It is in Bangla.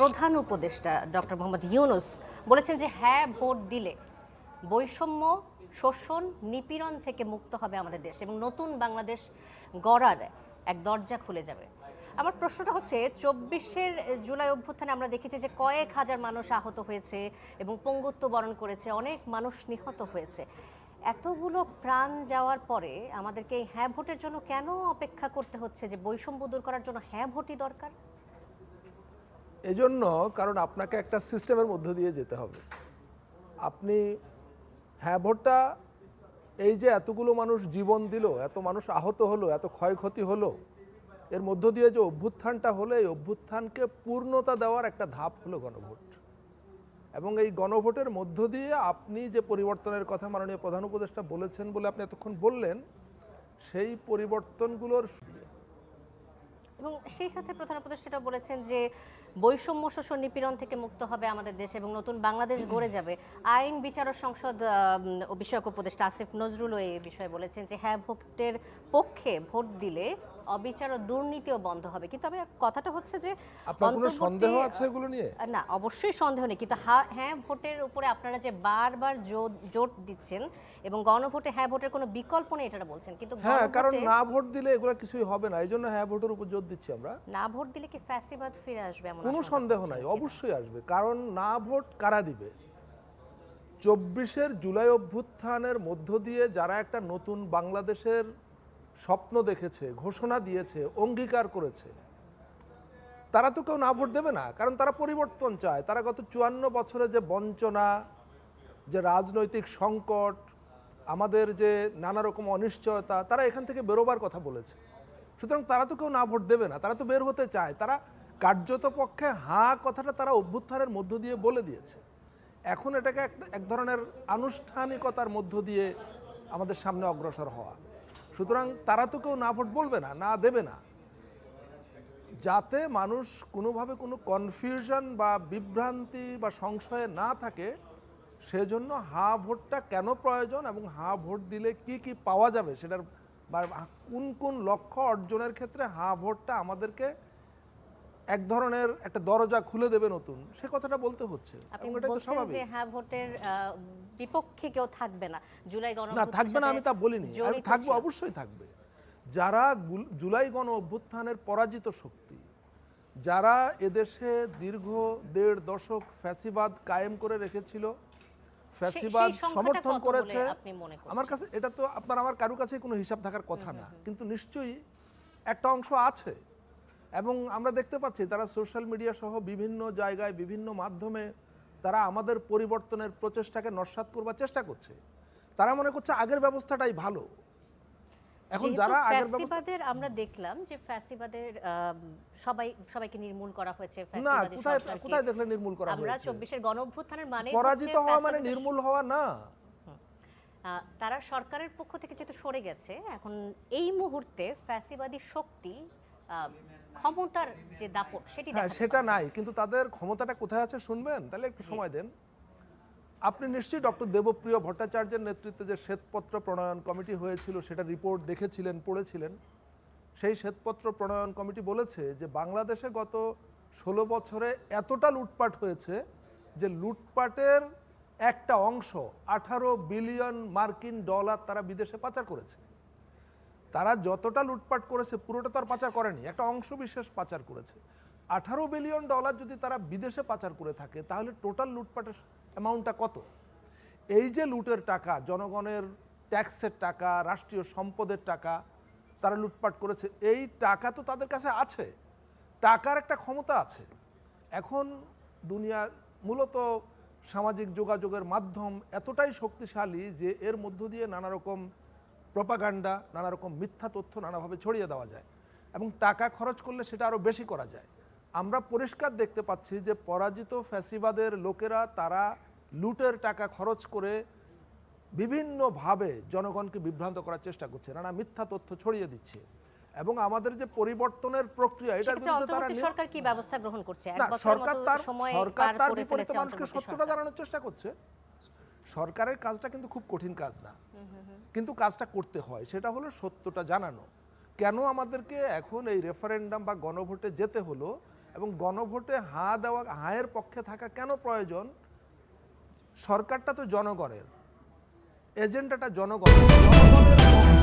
প্রধান উপদেষ্টা ডক্টর মোহাম্মদ ইউনূস বলেছেন যে হ্যাঁ ভোট দিলে বৈষম্য, শোষণ, নিপীড়ন থেকে মুক্ত হবে আমাদের দেশ এবং নতুন বাংলাদেশ গড়ার এক দরজা খুলে যাবে। আমার প্রশ্নটা হচ্ছে 24-এর জুলাই অভ্যুত্থানে আমরা দেখেছি যে কয়েক হাজার মানুষ আহত হয়েছে এবং পঙ্গুত্ব বরণ করেছে, অনেক মানুষ নিহত হয়েছে। এতগুলো প্রাণ যাওয়ার পরে আমাদেরকে এই হ্যাঁ ভোটের জন্য কেন অপেক্ষা করতে হচ্ছে যে বৈষম্য দূর করার জন্য হ্যাঁ ভোটই দরকার? এজন্য কারণ আপনাকে একটা সিস্টেমের মধ্য দিয়ে যেতে হবে। আপনি হ্যাঁ ভোটটা এই যে এতগুলো মানুষ জীবন দিল, এত মানুষ আহত হলো, এত ক্ষয়ক্ষতি হলো, এর মধ্য দিয়ে যে অভ্যুত্থানটা হলো, এই অভ্যুত্থানকে পূর্ণতা দেওয়ার একটা ধাপ হলো গণভোট। এবং এই গণভোটের মধ্য দিয়ে আপনি যে পরিবর্তনের কথা মাননীয় প্রধান উপদেষ্টা বলেছেন বলে আপনি এতক্ষণ বললেন, সেই পরিবর্তনগুলোর এবং সেই সাথে প্রধান উপদেষ্টা বলেছেন যে বৈষম্য, শোষণ, নিপীড়ন থেকে মুক্ত হবে আমাদের দেশ এবং নতুন বাংলাদেশ গড়ে যাবে। আইন বিচার ও সংসদ বিষয়ক উপদেষ্টা আসিফ নজরুলও এই বিষয়ে বলেছেন যে হ্যাঁ ভোটের পক্ষে ভোট দিলে অবিচার ও দুর্নীতিও বন্ধ হবে। কিন্তু আমি কথাটা হচ্ছে যে আপনার কোনো সন্দেহ আছে এগুলো নিয়ে? না, অবশ্যই সন্দেহ নেই, কিন্তু হ্যাঁ ভোটের উপরে আপনারা যে বারবার জোর দিচ্ছেন এবং গণভোটে হ্যাঁ ভোটের কোনো বিকল্প নেই এটা বলছেন, কিন্তু হ্যাঁ, কারণ না ভোট দিলে এগুলো কিছুই হবে না, এই জন্য হ্যাঁ ভোটের উপর জোর দিচ্ছি আমরা। না ভোট দিলে কি ফ্যাসিবাদ ফিরে আসবে? কোনো সন্দেহ নাই, অবশ্যই আসবে। কারণ না ভোট কারা দিবে? 24-এর জুলাই অভ্যুত্থানের মধ্য দিয়ে যারা একটা নতুন বাংলাদেশের স্বপ্ন দেখেছে, ঘোষণা দিয়েছে, অঙ্গীকার করেছে, তারা তো কেউ না ভোট দেবে না। কারণ তারা পরিবর্তন চায়। তারা গত 54 বছরে যে বঞ্চনা, যে রাজনৈতিক সংকট, আমাদের যে নানা রকম অনিশ্চয়তা, তারা এখান থেকে বেরোবার কথা বলেছে। সুতরাং তারা তো কেউ না ভোট দেবে না, তারা তো বের হতে চায়। তারা কার্যত পক্ষে হাঁ কথাটা তারা অভ্যুত্থানের মধ্য দিয়ে বলে দিয়েছে। এখন এটাকে এক ধরনের আনুষ্ঠানিকতার মধ্য দিয়ে আমাদের সামনে অগ্রসর হওয়া। সুতরাং তারা তো কেউ না ভোট বলবে না, না দেবে না, যাতে মানুষ কোনোভাবে কোনো কনফিউশন বা বিভ্রান্তি বা সংশয়ে না থাকে। সেজন্য হাঁ ভোটটা কেন প্রয়োজন এবং হাঁ ভোট দিলে কি কি পাওয়া যাবে সেটার বা কোন কোন লক্ষ্য অর্জনের ক্ষেত্রে হাঁ ভোটটা আমাদেরকে এক ধরনের একটা দরজা খুলে দেবে নতুন, সে কথাটা বলতে হচ্ছে। এবং এটা তো স্বাভাবিক যে হ্যাঁ ভোটের বিপক্ষে কেউ থাকবে না। জুলাই গণ না থাকবে না আমি তা বলিনি, আমি থাকবো, অবশ্যই থাকবে। যারা জুলাই গণ অভ্যুত্থানের পরাজিত শক্তি, যারা এদেশে দীর্ঘ 1.5 দশক ফ্যাসিবাদ কায়েম করে রেখেছিল, ফ্যাসিবাদ সমর্থন করেছে, আমার কাছে এটা তো আপনার আমার কারো কাছে কোনো হিসাব থাকার কথা না, কিন্তু নিশ্চয়ই একটা অংশ আছে। এবং আমরা দেখতে পাচ্ছি তারা সোশ্যাল মিডিয়া সহ বিভিন্ন জায়গায় বিভিন্ন মাধ্যমে তারা আমাদের পরিবর্তনের প্রচেষ্টাকে নস্যাৎ করবার চেষ্টা করছে। তারা মনে করছে আগের ব্যবস্থাটাই ভালো। এখন যারা আগের ফ্যাসিবাদের আমরা দেখলাম যে ফ্যাসিবাদের সবাইকে নির্মূল করা হয়েছে। না, কোথায় দেখলে নির্মূল করা হয়েছে? আমরা 24-এর গণঅভ্যুত্থানের মানে পরাজিত হওয়া মানে নির্মূল হওয়া না। তারা সরকারের পক্ষ থেকে যেহেতু সরে গেছে, এখন এই মুহূর্তে ফ্যাসিবাদী শক্তি ক্ষমতার যে দাপট সেটা নাই, কিন্তু তাদের ক্ষমতাটা কোথায় আছে শুনবেন? তাহলে একটু সময় দেন। আপনি নিশ্চয়ই ডক্টর দেবপ্রিয় ভট্টাচার্যের নেতৃত্বে যে শ্বেতপত্র প্রণয়ন কমিটি হয়েছিল সেটা রিপোর্ট দেখেছিলেন, পড়েছিলেন। সেই শ্বেতপত্র প্রণয়ন কমিটি বলেছে যে বাংলাদেশে গত 16 বছরে এতটা লুটপাট হয়েছে যে লুটপাটের একটা অংশ 18 বিলিয়ন মার্কিন ডলার তারা বিদেশে পাচার করেছে। তারা যতটা লুটপাট করেছে পুরোটা তো আর পাচার করেনি, একটা অংশ বিশেষ পাচার করেছে। 18 বিলিয়ন ডলার যদি তারা বিদেশে পাচার করে থাকে তাহলে টোটাল লুটপাটের অ্যামাউন্টটা কত? এই যে লুটের টাকা, জনগণের ট্যাক্সের টাকা, রাষ্ট্রীয় সম্পদের টাকা তারা লুটপাট করেছে, এই টাকা তো তাদের কাছে আছে, টাকার একটা ক্ষমতা আছে। এখন দুনিয়া মূলত সামাজিক যোগাযোগের মাধ্যম এতটাই শক্তিশালী যে এর মধ্য দিয়ে নানা রকম প্রপাগান্ডা, নানা রকম মিথ্যা তথ্য নানাভাবে ছড়িয়ে দেওয়া যায় এবং টাকা খরচ করলে সেটা আরও বেশি করা যায়। আমরা পরিষ্কার দেখতে পাচ্ছি যে পরাজিত ফ্যাসিবাদের লোকেরা তারা লুটের টাকা খরচ করে বিভিন্নভাবে জনগণকে বিভ্রান্ত করার চেষ্টা করছে, নানা মিথ্যা তথ্য ছড়িয়ে দিচ্ছে। এবং আমাদের যে পরিবর্তনের প্রক্রিয়া, এটা সরকার কি ব্যবস্থা গ্রহণ করছে? সরকার তার বিপরীতে মানুষকে সত্যটা জানানোর চেষ্টা করছে। সরকারের কাজটা কিন্তু খুব কঠিন কাজ না, কিন্তু কাজটা করতে হয়। সেটা হলো সত্যটা জানানো। কেন আমাদেরকে এখন এই রেফারেন্ডাম বা গণভোটে যেতে হলো এবং গণভোটে হায়ের পক্ষে থাকা কেন প্রয়োজন? সরকারটা তো জনগণের, এজেন্ডাটা জনগণের, জনগণের পক্ষে